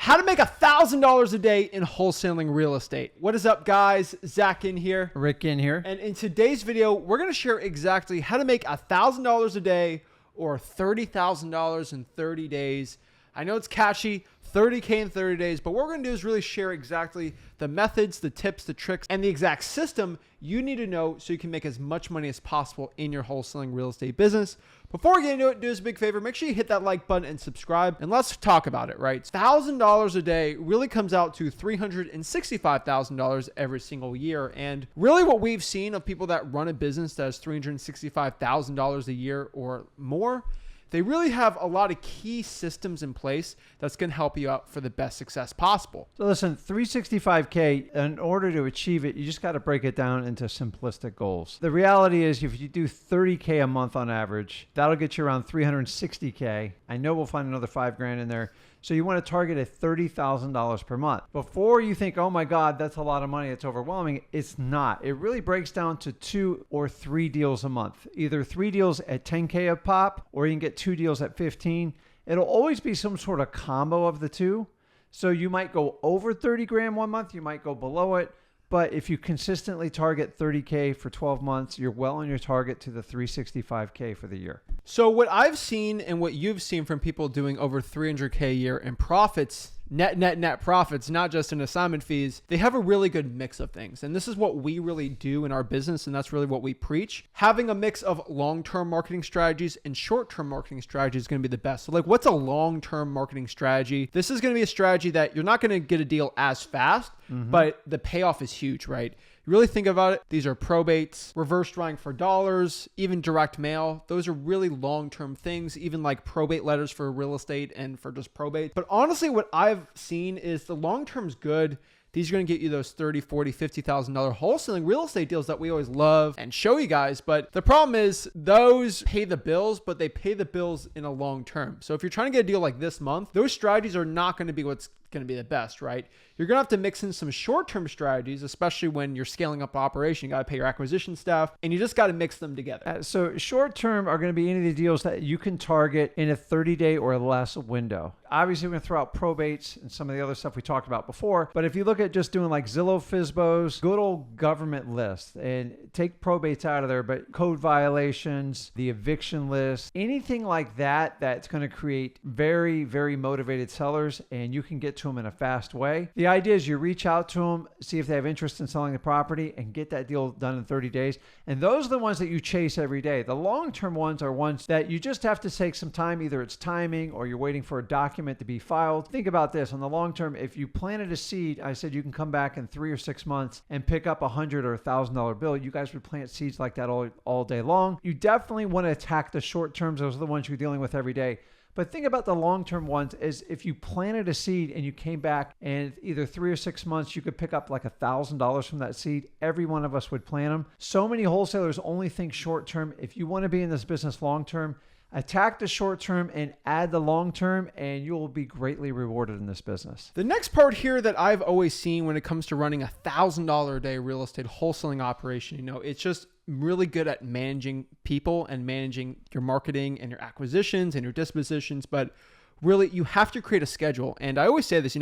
How to make $1,000 a day in wholesaling real estate. What is up, guys? Zach in here. Rick in here. And in today's video, we're going to share exactly how to make $1,000 a day or $30,000 in 30 days. I know it's catchy, 30K in 30 days, but what we're going to do is really share exactly the methods, the tips, the tricks, and the exact system you need to know so you can make as much money as possible in your wholesaling real estate business. Before we get into it, do us a big favor, make sure you hit that like button and subscribe, and let's talk about it, right? $1,000 a day really comes out to $365,000 every single year. And really what we've seen of people that run a business that has $365,000 a year or more, they really have a lot of key systems in place that's going to help you out for the best success possible. So listen, 365K, in order to achieve it, you just got to break it down into simplistic goals. The reality is if you do 30K a month on average, that'll get you around 360K. I know we'll find another $5,000 in there. So you want to target at $30,000 per month. Before you think, oh my God, that's a lot of money, it's overwhelming. It's not. It really breaks down to 2 or 3 deals a month. Either 3 deals at 10K a pop, or you can get 2 deals at 15. It'll always be some sort of combo of the two. So you might go over 30 grand one month, you might go below it. But if you consistently target 30K for 12 months, you're well on your target to the 365K for the year. So what I've seen and what you've seen from people doing over 300K a year in profits, net profits, not just in assignment fees, they have a really good mix of things. And this is what we really do in our business. And that's really what we preach. Having a mix of long-term marketing strategies and short-term marketing strategies is going to be the best. So like, what's a long-term marketing strategy? This is going to be a strategy that you're not going to get a deal as fast, but the payoff is huge, right? You really think about it, these are probates, reverse drawing for dollars, even direct mail. Those are really long-term things, even like probate letters for real estate and for just probate. But honestly, what I've seen is the long-term is good. These are going to get you those $30,000, $40,000, $50,000 wholesaling real estate deals that we always love and show you guys. But the problem is those pay the bills, but they pay the bills in a long term. So if you're trying to get a deal like this month, those strategies are not going to be what's going to be the best, right? You're going to have to mix in some short-term strategies, especially when you're scaling up operation. You got to pay your acquisition staff, and you just got to mix them together. So short-term are going to be any of the deals that you can target in a 30-day or less window. Obviously, we're going to throw out probates and some of the other stuff we talked about before. But if you look at just doing like Zillow, FSBOs, good old government lists, and take probates out of there, but code violations, the eviction list, anything like that, that's going to create very, very motivated sellers, and you can get to them in a fast way. The idea is you reach out to them, see if they have interest in selling the property, and get that deal done in 30 days. And those are the ones that you chase every day. The long-term ones are ones that you just have to take some time. Either it's timing or you're waiting for a document to be filed. Think about this. On the long term, if you planted a seed, I said you can come back in 3 or 6 months and pick up $100 or $1,000 bill. You guys would plant seeds like that all day long. You definitely want to attack the short terms. Those are the ones you're dealing with every day. But think about the long-term ones as if you planted a seed and you came back and either 3 or 6 months, you could pick up like $1,000 from that seed. Every one of us would plant them. So many wholesalers only think short-term. If you want to be in this business long-term, attack the short-term and add the long-term, and you will be greatly rewarded in this business. The next part here that I've always seen when it comes to running $1,000 a day real estate wholesaling operation, it's just really good at managing people and managing your marketing and your acquisitions and your dispositions. But really, you have to create a schedule. And I always say this,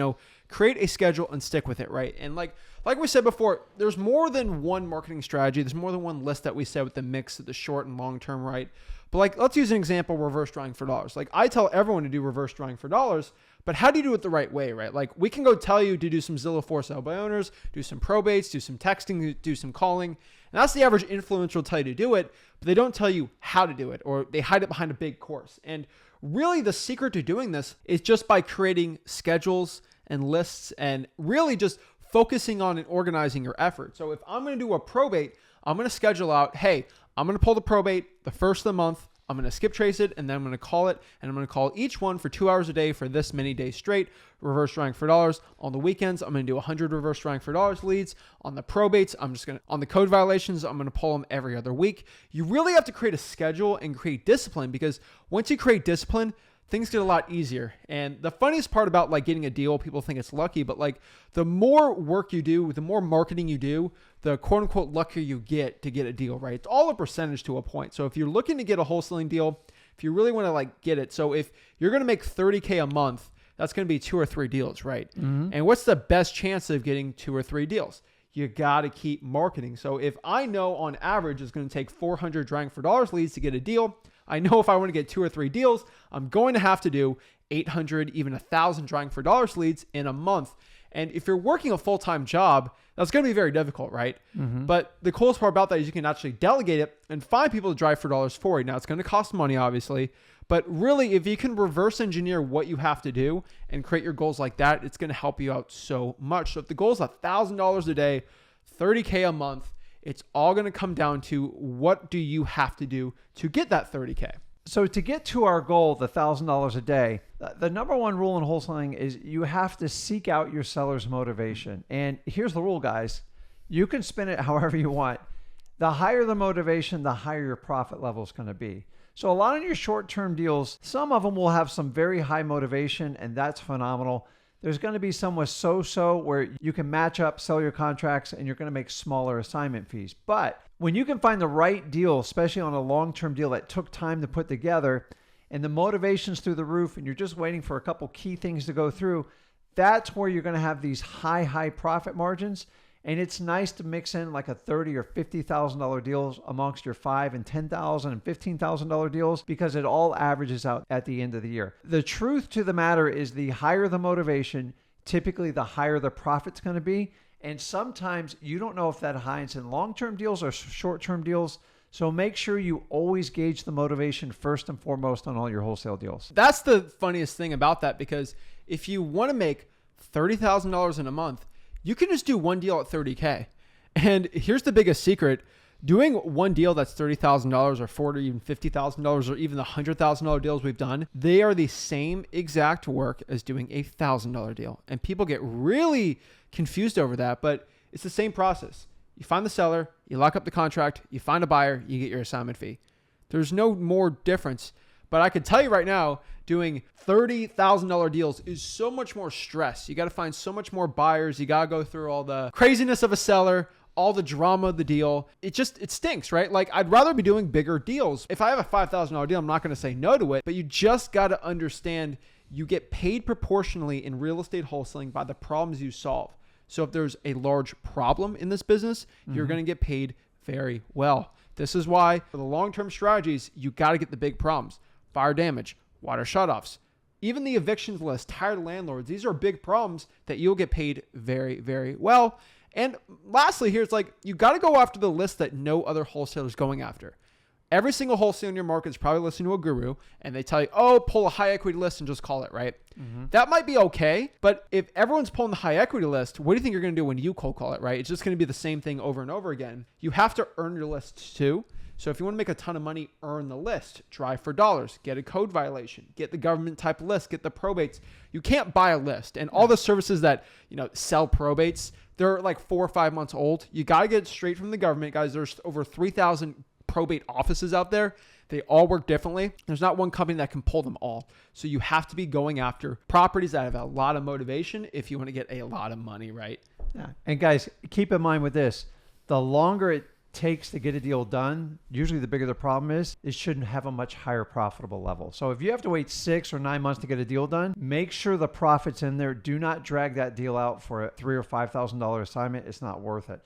create a schedule and stick with it, right? And like we said before, there's more than one marketing strategy. There's more than one list that we said with the mix of the short and long term, right? But let's use an example, reverse drawing for dollars. Like I tell everyone to do reverse drawing for dollars, but how do you do it the right way, right? Like we can go tell you to do some Zillow for sale by owners, do some probates, do some texting, do some calling. And that's the average influencer will tell you to do it, but they don't tell you how to do it, or they hide it behind a big course. And really the secret to doing this is just by creating schedules and lists and really just focusing on and organizing your effort. So if I'm going to do a probate, I'm going to schedule out, hey, I'm going to pull the probate the first of the month. I'm going to skip trace it, and then I'm going to call it, and I'm going to call each one for 2 hours a day for this many days straight. Reverse drawing for dollars. On the weekends, I'm going to do 100 reverse drawing for dollars leads. On the probates, on the code violations, I'm going to pull them every other week. You really have to create a schedule and create discipline, because once you create discipline, things get a lot easier. And the funniest part about getting a deal, people think it's lucky, but the more work you do, the more marketing you do, the quote unquote luckier you get to get a deal, right? It's all a percentage to a point. So if you're looking to get a wholesaling deal, if you really want to get it, so if you're going to make $30K a month, that's going to be 2 or 3 deals, right? And what's the best chance of getting 2 or 3 deals? You got to keep marketing. So if I know on average it's going to take 400 Drying for Dollars leads to get a deal, I know if I want to get 2 or 3 deals, I'm going to have to do 800, even 1,000 Drying for Dollars leads in a month. And if you're working a full-time job, that's going to be very difficult, right? But the coolest part about that is you can actually delegate it and find people to drive for dollars for you. Now, it's going to cost money, obviously, but really, if you can reverse engineer what you have to do and create your goals like that, it's going to help you out so much. So if the goal is $1,000 a day, $30K a month, it's all going to come down to what do you have to do to get that $30K. So to get to our goal, the $1,000 a day, the number one rule in wholesaling is you have to seek out your seller's motivation. And here's the rule, guys. You can spin it however you want. The higher the motivation, the higher your profit level is going to be. So a lot of your short-term deals, some of them will have some very high motivation, and that's phenomenal. There's going to be some with so-so where you can match up, sell your contracts, and you're going to make smaller assignment fees. But when you can find the right deal, especially on a long-term deal that took time to put together, and the motivation's through the roof, and you're just waiting for a couple key things to go through, that's where you're going to have these high profit margins. And it's nice to mix in like a $30,000 or $50,000 deals amongst your $5,000 and $10,000 and $15,000 deals, because it all averages out at the end of the year. The truth to the matter is the higher the motivation, typically the higher the profit's going to be. And sometimes you don't know if that high is in long-term deals or short-term deals. So make sure you always gauge the motivation first and foremost on all your wholesale deals. That's the funniest thing about that, because if you want to make $30,000 in a month, you can just do one deal at $30K. And here's the biggest secret. Doing one deal that's $30,000 or $40,000, even $50,000, or even the $100,000 deals we've done, they are the same exact work as doing a $1,000 deal. And people get really confused over that, but it's the same process. You find the seller, you lock up the contract, you find a buyer, you get your assignment fee. There's no more difference. But I can tell you right now, doing $30,000 deals is so much more stress. You got to find so much more buyers. You got to go through all the craziness of a seller, all the drama of the deal. It stinks, right? Like, I'd rather be doing bigger deals. If I have a $5,000 deal, I'm not going to say no to it, but you just got to understand you get paid proportionally in real estate wholesaling by the problems you solve. So if there's a large problem in this business, you're going to get paid very well. This is why for the long-term strategies, you got to get the big problems. Fire damage, water shutoffs, even the evictions list, tired landlords. These are big problems that you'll get paid very, very well. And lastly, here, it's like you got to go after the list that no other wholesaler is going after. Every single wholesaler in your market is probably listening to a guru, and they tell you, oh, pull a high equity list and just call it, right? That might be okay, but if everyone's pulling the high equity list, what do you think you're going to do when you cold call it, right? It's just going to be the same thing over and over again. You have to earn your lists too. So if you want to make a ton of money, earn the list, drive for dollars, get a code violation, get the government type list, get the probates. You can't buy a list. And all the services that, sell probates, they're like 4 or 5 months old. You got to get it straight from the government, guys. There's over 3,000 probate offices out there. They all work differently. There's not one company that can pull them all. So you have to be going after properties that have a lot of motivation if you want to get a lot of money, right? Yeah. And guys, keep in mind with this, the longer it takes to get a deal done, usually the bigger the problem is, it shouldn't have a much higher profitable level. So if you have to wait 6 or 9 months to get a deal done, make sure the profit's in there. Do not drag that deal out for a $3,000 or $5,000 assignment. It's not worth it.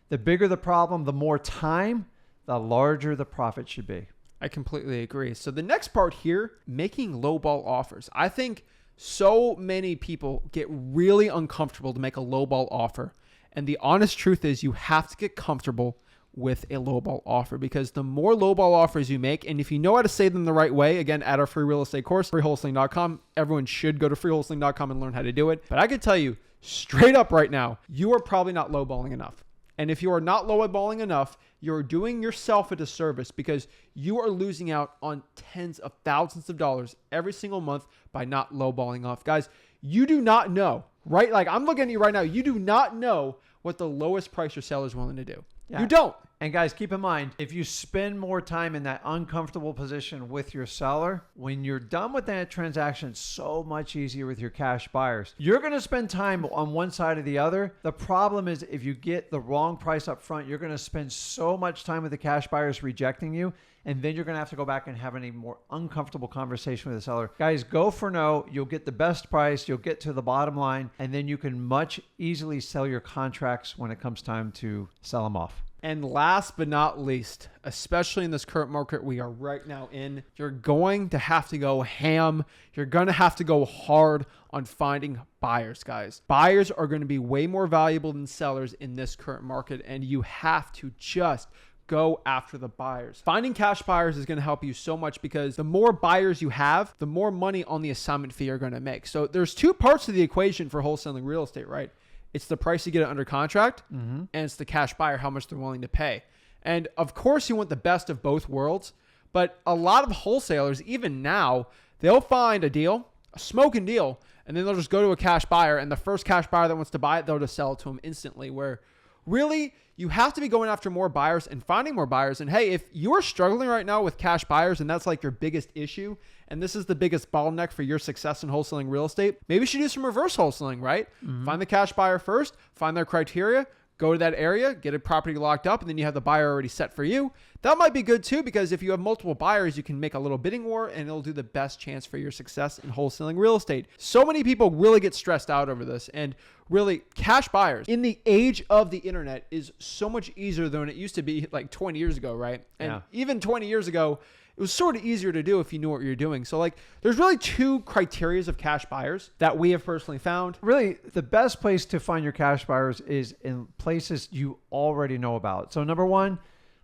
The bigger the problem, the more time, the larger the profit should be. I completely agree. So the next part here, making lowball offers. I think so many people get really uncomfortable to make a lowball offer. And the honest truth is you have to get comfortable with a lowball offer, because the more lowball offers you make, and if you know how to say them the right way, again, at our free real estate course, freewholesaling.com, everyone should go to freewholesaling.com and learn how to do it. But I could tell you straight up right now, you are probably not lowballing enough. And if you are not lowballing enough, you're doing yourself a disservice, because you are losing out on tens of thousands of dollars every single month by not lowballing off. Guys, you do not know, right? Like, I'm looking at you right now. You do not know what the lowest price your seller is willing to do. Yeah. You don't. And guys, keep in mind, if you spend more time in that uncomfortable position with your seller, when you're done with that transaction, it's so much easier with your cash buyers. You're going to spend time on one side or the other. The problem is if you get the wrong price up front, you're going to spend so much time with the cash buyers rejecting you. And then you're going to have to go back and have a more uncomfortable conversation with the seller. Guys, go for no. You'll get the best price. You'll get to the bottom line. And then you can much easily sell your contracts when it comes time to sell them off. And last but not least, especially in this current market we are right now in, you're going to have to go ham. You're going to have to go hard on finding buyers, guys. Buyers are going to be way more valuable than sellers in this current market, and you have to just go after the buyers. Finding cash buyers is going to help you so much because the more buyers you have, the more money on the assignment fee you're going to make. So there's two parts to the equation for wholesaling real estate, right? It's the price you get it under contract, and it's the cash buyer, how much they're willing to pay. And of course, you want the best of both worlds, but a lot of wholesalers, even now, they'll find a deal, a smoking deal, and then they'll just go to a cash buyer, and the first cash buyer that wants to buy it, they'll just sell it to them instantly, where really, you have to be going after more buyers and finding more buyers. And hey, if you're struggling right now with cash buyers and that's like your biggest issue, and this is the biggest bottleneck for your success in wholesaling real estate, maybe you should do some reverse wholesaling, right? Find the cash buyer first, find their criteria, go to that area, get a property locked up, and then you have the buyer already set for you. That might be good too, because if you have multiple buyers, you can make a little bidding war and it'll do the best chance for your success in wholesaling real estate. So many people really get stressed out over this, and really cash buyers in the age of the internet is so much easier than it used to be like 20 years ago, right? And even 20 years ago, it was sort of easier to do if you knew what you're doing. So like there's really two criterias of cash buyers that we have personally found. Really, the best place to find your cash buyers is in places you already know about. So number one,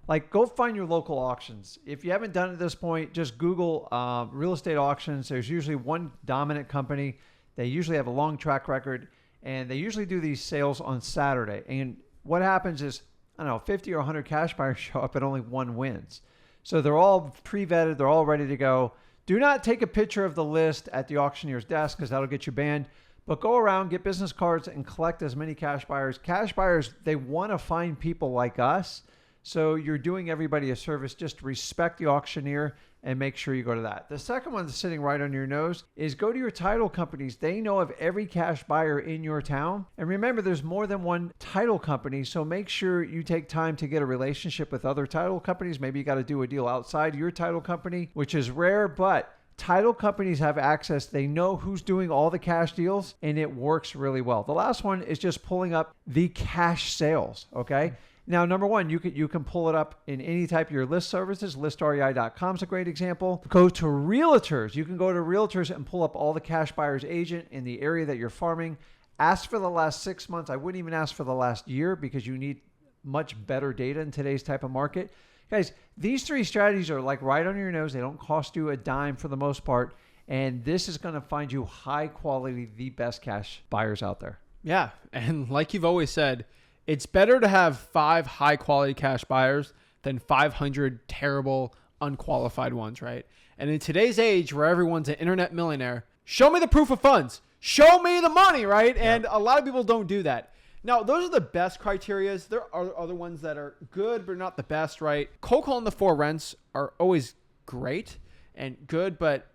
like go find your local auctions. If you haven't done it at this point, just Google real estate auctions. There's usually one dominant company. They usually have a long track record, and they usually do these sales on Saturday. And what happens is, I don't know, 50 or 100 cash buyers show up and only one wins. So they're all pre-vetted. They're all ready to go. Do not take a picture of the list at the auctioneer's desk because that'll get you banned. But go around, get business cards, and collect as many cash buyers. Cash buyers, they want to find people like us. So you're doing everybody a service. Just respect the auctioneer and make sure you go to that. The second one that's sitting right on your nose is go to your title companies. They know of every cash buyer in your town. And remember, there's more than one title company. So make sure you take time to get a relationship with other title companies. Maybe you got to do a deal outside your title company, which is rare, but title companies have access. They know who's doing all the cash deals, and it works really well. The last one is just pulling up the cash sales, okay? Now, number one, you can pull it up in any type of your list services. ListREI.com is a great example. Go to realtors. You can go to realtors and pull up all the cash buyer's agent in the area that you're farming. Ask for the last 6 months. I wouldn't even ask for the last year because you need much better data in today's type of market. Guys, these three strategies are like right on your nose. They don't cost you a dime for the most part. And this is going to find you high quality, the best cash buyers out there. Yeah. And like you've always said, it's better to have 5 high quality cash buyers than 500 terrible, unqualified ones, right? And in today's age where everyone's an internet millionaire, show me the proof of funds. Show me the money, right? Yeah. And a lot of people don't do that. Now, those are the best criterias. There are other ones that are good, but not the best, right? Cold calling the 4 rents are always great and good, but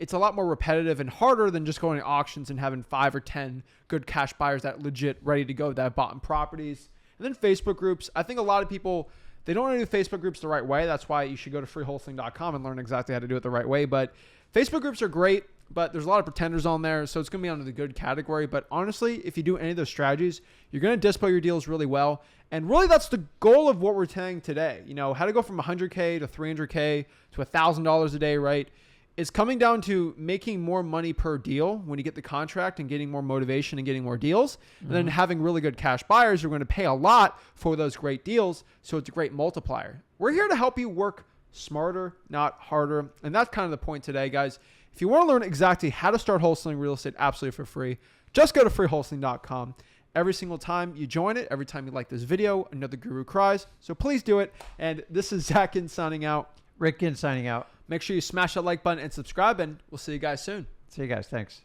it's a lot more repetitive and harder than just going to auctions and having 5 or 10 good cash buyers that legit ready to go that have bought in properties. And then Facebook groups. I think a lot of people, they don't want to do Facebook groups the right way. That's why you should go to freewholesaling.com and learn exactly how to do it the right way. But Facebook groups are great, but there's a lot of pretenders on there. So it's going to be under the good category. But honestly, if you do any of those strategies, you're going to display your deals really well. And really, that's the goal of what we're saying today. You know, how to go from 100K to 300K to $1,000 a day, right? It's coming down to making more money per deal when you get the contract and getting more motivation and getting more deals. And then having really good cash buyers who are going to pay a lot for those great deals. So it's a great multiplier. We're here to help you work smarter, not harder. And that's kind of the point today, guys. If you want to learn exactly how to start wholesaling real estate absolutely for free, just go to freewholesaling.com. Every single time you join it, every time you like this video, another guru cries. So please do it. And this is Zach signing out. Rick signing out. Make sure you smash that like button and subscribe, and we'll see you guys soon. See you guys. Thanks.